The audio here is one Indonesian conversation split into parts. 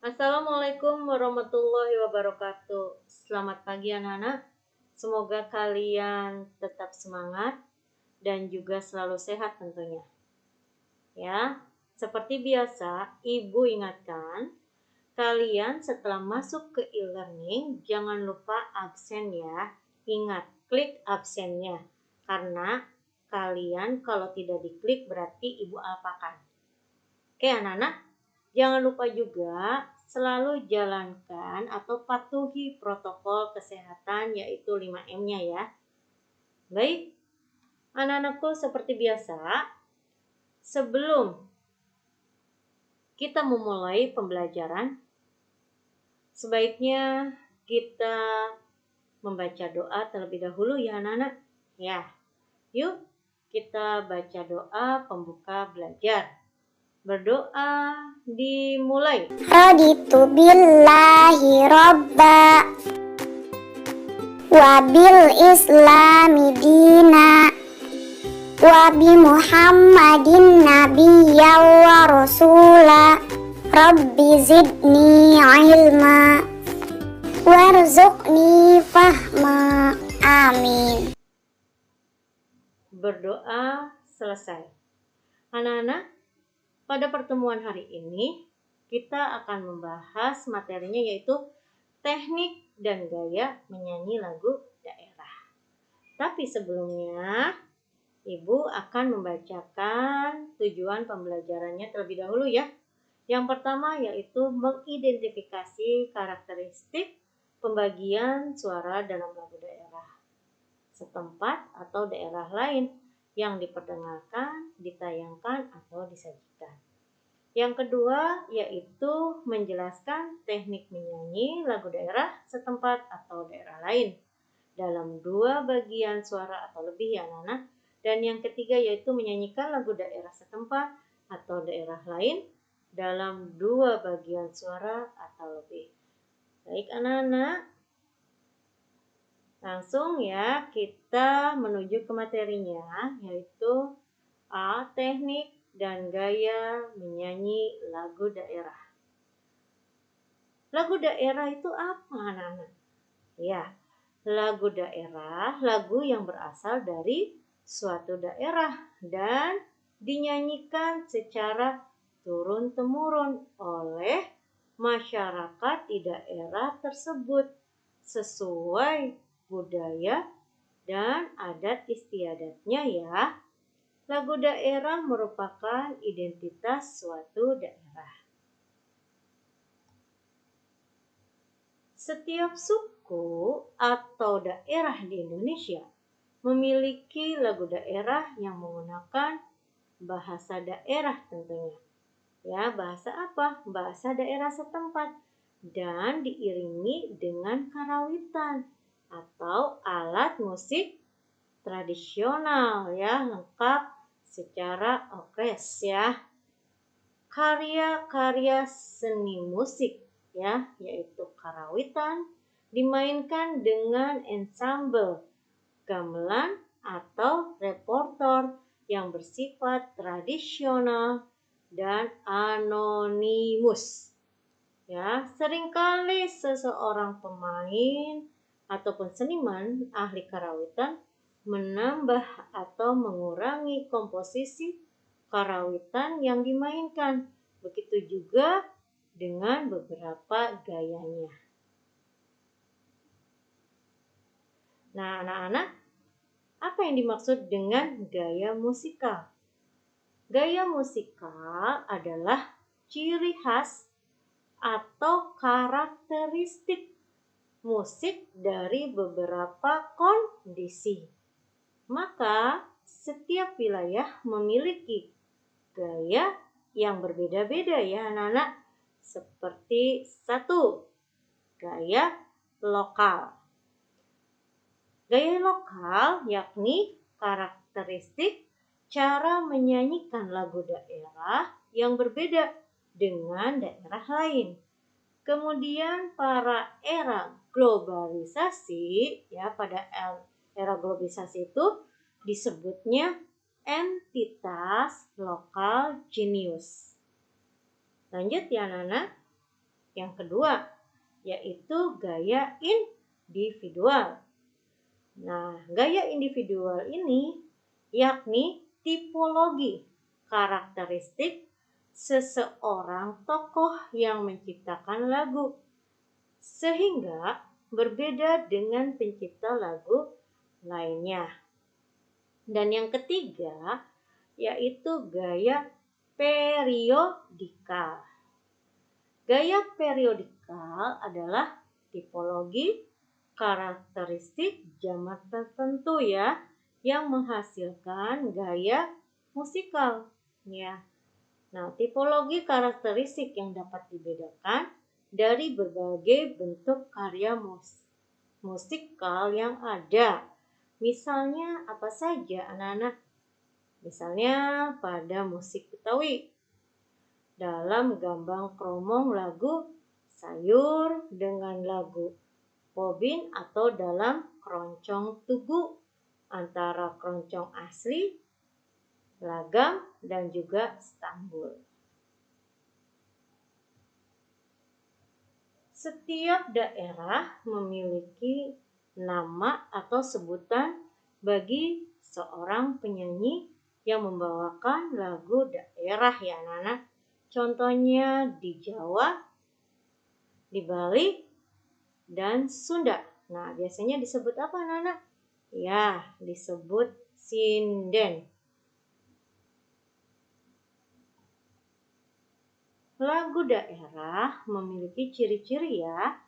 Assalamualaikum warahmatullahi wabarakatuh. Selamat pagi anak-anak. Semoga kalian tetap semangat dan juga selalu sehat tentunya. Ya, seperti biasa, Ibu ingatkan kalian setelah masuk ke e-learning jangan lupa absen ya. Ingat, klik absennya. Karena kalian kalau tidak diklik berarti Ibu apakan. Oke anak-anak, jangan lupa juga selalu jalankan atau patuhi protokol kesehatan yaitu 5M-nya ya. Baik, anak-anakku seperti biasa, sebelum kita memulai pembelajaran, sebaiknya kita membaca doa terlebih dahulu ya anak-anak. Ya, yuk kita baca doa pembuka belajar. Berdoa dimulai. Raditu billahi robba wa bil islami dina wa bi muhammadin nabiyya wa rasula rabbi zidni ilma warzuqni fahma. Amin. Berdoa selesai. Anak-anak, pada pertemuan hari ini kita akan membahas materinya yaitu teknik dan gaya menyanyi lagu daerah. Tapi sebelumnya Ibu akan membacakan tujuan pembelajarannya terlebih dahulu ya. Yang pertama yaitu mengidentifikasi karakteristik pembagian suara dalam lagu daerah setempat atau daerah lain yang diperdengarkan, ditayangkan, atau disajikan. Yang kedua yaitu menjelaskan teknik menyanyi lagu daerah setempat atau daerah lain dalam 2 bagian suara atau lebih ya anak-anak. Dan yang ketiga yaitu menyanyikan lagu daerah setempat atau daerah lain dalam 2 bagian suara atau lebih. Baik anak-anak, langsung ya kita menuju ke materinya yaitu A. Teknik dan gaya menyanyi lagu daerah. Lagu daerah itu apa anak-anak? Ya, lagu daerah, lagu yang berasal dari suatu daerah dan dinyanyikan secara turun-temurun oleh masyarakat di daerah tersebut sesuai budaya dan adat istiadatnya ya. Lagu daerah merupakan identitas suatu daerah. Setiap suku atau daerah di Indonesia memiliki lagu daerah yang menggunakan bahasa daerah tentunya. Ya, bahasa apa? Bahasa daerah setempat dan diiringi dengan karawitan atau alat musik tradisional ya, lengkap secara orkes ya. Karya-karya seni musik ya, yaitu karawitan dimainkan dengan ensemble, gamelan atau repertoire yang bersifat tradisional dan anonimus. Ya, seringkali seseorang pemain ataupun seniman ahli karawitan menambah atau mengurangi komposisi karawitan yang dimainkan. Begitu juga dengan beberapa gayanya. Nah, anak-anak, apa yang dimaksud dengan gaya musikal? Gaya musikal adalah ciri khas atau karakteristik musik dari beberapa kondisi. Maka setiap wilayah memiliki gaya yang berbeda-beda ya anak-anak. Seperti 1, gaya lokal. Gaya lokal yakni karakteristik cara menyanyikan lagu daerah yang berbeda dengan daerah lain. Kemudian pada era globalisasi ya, pada era globalisasi itu disebutnya entitas lokal genius. Lanjut ya anak-anak. Yang kedua, yaitu gaya individual. Nah, gaya individual ini yakni tipologi karakteristik seseorang tokoh yang menciptakan lagu, sehingga berbeda dengan pencipta lagu lainnya. Dan yang ketiga, yaitu gaya periodikal. Gaya periodikal adalah tipologi karakteristik zaman tertentu ya, yang menghasilkan gaya musikal ya. Nah, tipologi karakteristik yang dapat dibedakan dari berbagai bentuk karya musikal yang ada. Misalnya apa saja anak-anak? Misalnya pada musik Betawi, dalam gambang kromong lagu sayur dengan lagu bobin, atau dalam keroncong tugu antara keroncong asli, lagam, dan juga stambul. Setiap daerah memiliki nama atau sebutan bagi seorang penyanyi yang membawakan lagu daerah ya anak-anak. Contohnya di Jawa, di Bali, dan Sunda. Nah, biasanya disebut apa anak-anak? Ya, disebut sinden. Lagu daerah memiliki ciri-ciri ya.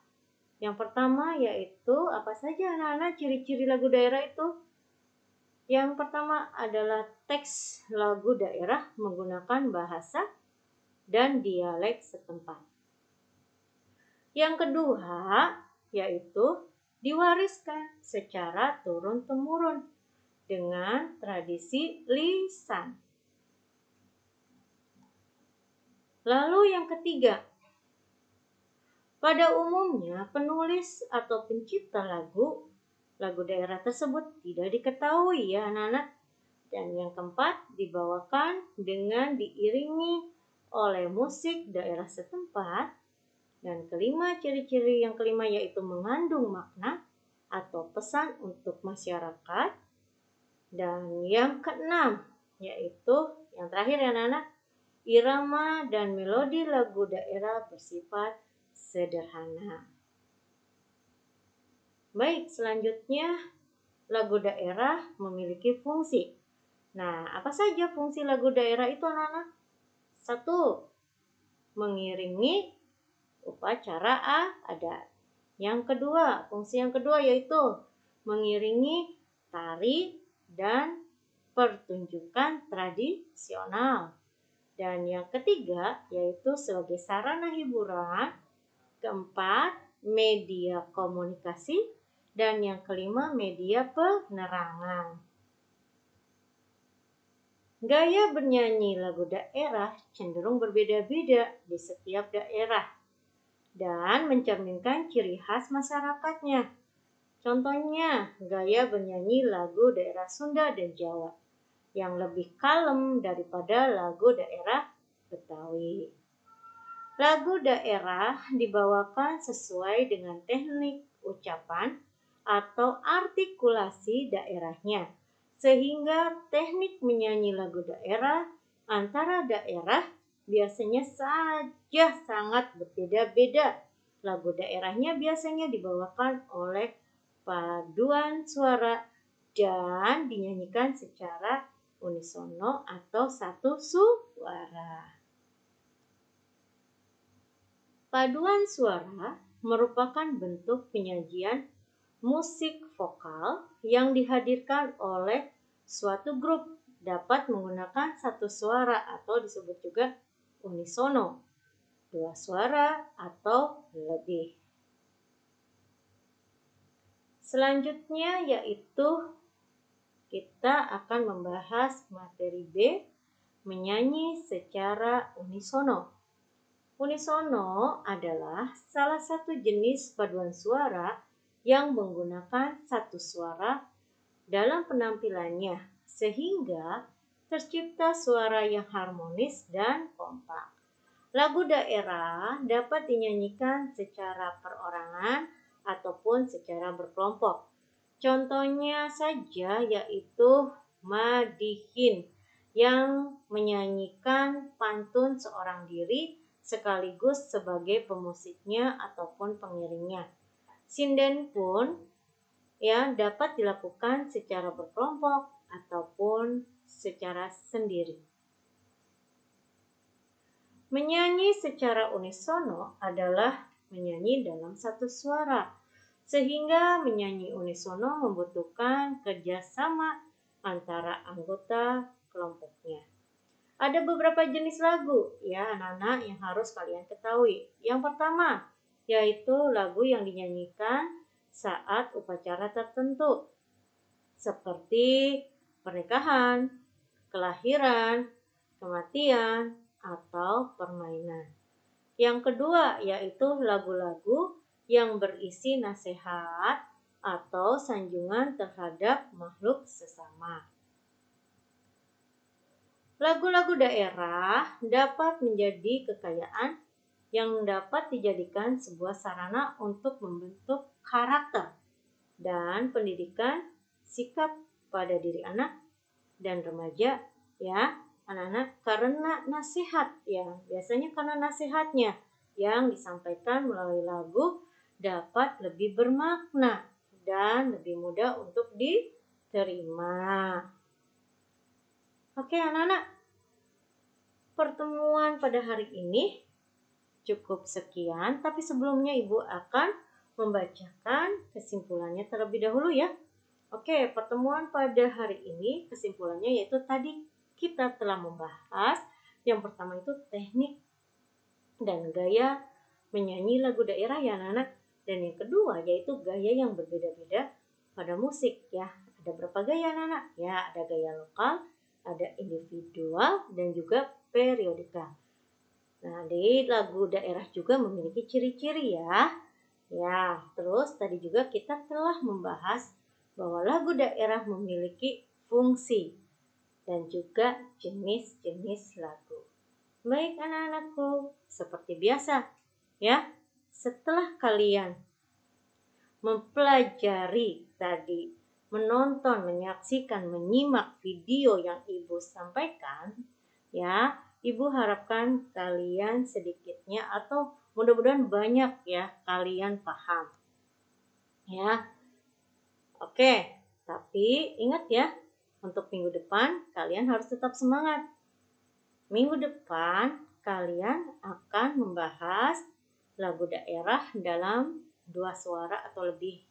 Yang pertama yaitu apa saja anak-anak ciri-ciri lagu daerah itu? Yang pertama adalah teks lagu daerah menggunakan bahasa dan dialek setempat. Yang kedua yaitu diwariskan secara turun-temurun dengan tradisi lisan. Lalu yang ketiga, pada umumnya penulis atau pencipta lagu daerah tersebut tidak diketahui ya anak-anak. Dan yang keempat, dibawakan dengan diiringi oleh musik daerah setempat. Dan kelima, ciri-ciri yang kelima yaitu mengandung makna atau pesan untuk masyarakat. Dan yang keenam, yaitu yang terakhir ya anak-anak, irama dan melodi lagu daerah bersifat sederhana. Baik, selanjutnya lagu daerah memiliki fungsi. Nah, apa saja fungsi lagu daerah itu anak-anak? 1. Mengiringi upacara adat. Yang kedua, fungsi yang kedua yaitu mengiringi tari dan pertunjukan tradisional. Dan yang ketiga yaitu sebagai sarana hiburan. Keempat, media komunikasi. Dan yang kelima, media penerangan. Gaya bernyanyi lagu daerah cenderung berbeda-beda di setiap daerah dan mencerminkan ciri khas masyarakatnya. Contohnya, gaya bernyanyi lagu daerah Sunda dan Jawa yang lebih kalem daripada lagu daerah Betawi. Lagu daerah dibawakan sesuai dengan teknik ucapan atau artikulasi daerahnya, sehingga teknik menyanyi lagu daerah antara daerah biasanya saja sangat berbeda-beda. Lagu daerahnya biasanya dibawakan oleh paduan suara dan dinyanyikan secara unisono atau satu suara. Paduan suara merupakan bentuk penyajian musik vokal yang dihadirkan oleh suatu grup, dapat menggunakan satu suara atau disebut juga unisono, 2 suara atau lebih. Selanjutnya yaitu kita akan membahas materi B, menyanyi secara unisono. Unisono adalah salah satu jenis paduan suara yang menggunakan satu suara dalam penampilannya, sehingga tercipta suara yang harmonis dan kompak. Lagu daerah dapat dinyanyikan secara perorangan ataupun secara berkelompok. Contohnya saja yaitu Madihin yang menyanyikan pantun seorang diri sekaligus sebagai pemusiknya ataupun pengiringnya. Sinden pun dapat dilakukan secara berkelompok ataupun secara sendiri. Menyanyi secara unisono adalah menyanyi dalam satu suara, sehingga menyanyi unisono membutuhkan kerjasama antara anggota kelompoknya. Ada beberapa jenis lagu anak-anak yang harus kalian ketahui. Yang pertama yaitu lagu yang dinyanyikan saat upacara tertentu, seperti pernikahan, kelahiran, kematian, atau permainan. Yang kedua yaitu lagu-lagu yang berisi nasihat atau sanjungan terhadap makhluk sesama. Lagu-lagu daerah dapat menjadi kekayaan yang dapat dijadikan sebuah sarana untuk membentuk karakter dan pendidikan sikap pada diri anak dan remaja anak-anak, karena nasihat biasanya karena nasihatnya yang disampaikan melalui lagu dapat lebih bermakna dan lebih mudah untuk diterima. Oke anak-anak, pertemuan pada hari ini cukup sekian, tapi sebelumnya Ibu akan membacakan kesimpulannya terlebih dahulu ya. Oke, pertemuan pada hari ini kesimpulannya yaitu tadi kita telah membahas yang pertama itu teknik dan gaya menyanyi lagu daerah ya anak-anak, dan yang kedua yaitu gaya yang berbeda-beda pada musik ya. Ada berapa gaya anak-anak? Ya, ada gaya lokal, ada individual, dan juga periodikal. Nah, di lagu daerah juga memiliki ciri-ciri ya. Ya, terus tadi juga kita telah membahas bahwa lagu daerah memiliki fungsi dan juga jenis-jenis lagu. Baik anak-anakku, seperti biasa ya, setelah kalian mempelajari tadi, menonton, menyaksikan, menyimak video yang Ibu sampaikan ya, Ibu harapkan kalian sedikitnya atau mudah-mudahan banyak ya kalian paham. Ya. Oke, tapi ingat ya, untuk minggu depan kalian harus tetap semangat. Minggu depan kalian akan membahas lagu daerah dalam 2 suara atau lebih.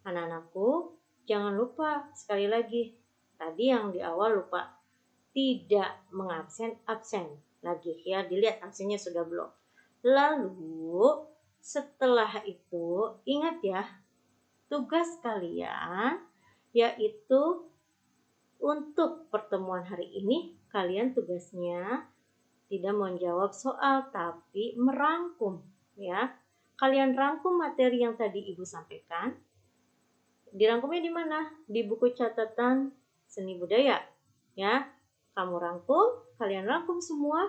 Anak-anakku, jangan lupa sekali lagi, tadi yang di awal lupa, tidak absen lagi ya, dilihat absennya sudah belum. Lalu setelah itu ingat ya, tugas kalian yaitu untuk pertemuan hari ini kalian tugasnya tidak menjawab soal tapi merangkum ya. Kalian rangkum materi yang tadi Ibu sampaikan. Dirangkumnya di mana? Di buku catatan seni budaya ya. Kamu rangkum, kalian rangkum semua,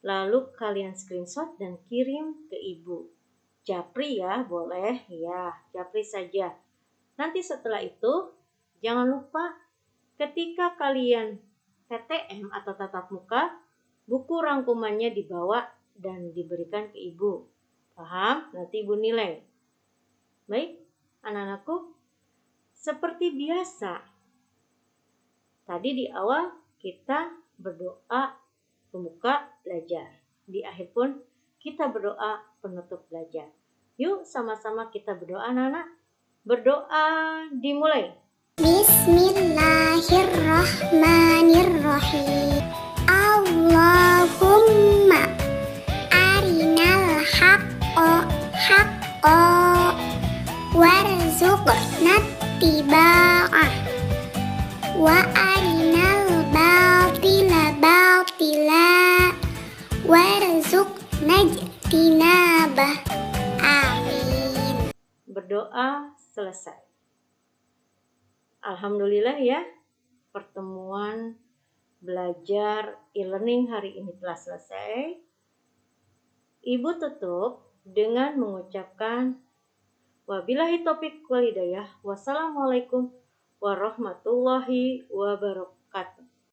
lalu kalian screenshot dan kirim ke Ibu. Japri ya, boleh ya, japri saja. Nanti setelah itu, jangan lupa ketika kalian PTM atau tatap muka, buku rangkumannya dibawa dan diberikan ke Ibu. Paham? Nanti Ibu nilai. Baik, anak-anakku, seperti biasa. Tadi di awal kita berdoa pembuka belajar. Di akhir pun kita berdoa penutup belajar. Yuk sama-sama kita berdoa anak-anak. Berdoa dimulai. Bismillahirrahmanirrahim. Allahumma arinal haqqo warzuqna ittiba'ah wa arinal batila warzuqna ijtinabah. Amin. Berdoa selesai. Alhamdulillah ya, pertemuan belajar e-learning hari ini telah selesai. Ibu tutup dengan mengucapkan wabillahi taufiq wal hidayah. Wassalamualaikum warahmatullahi wabarakatuh.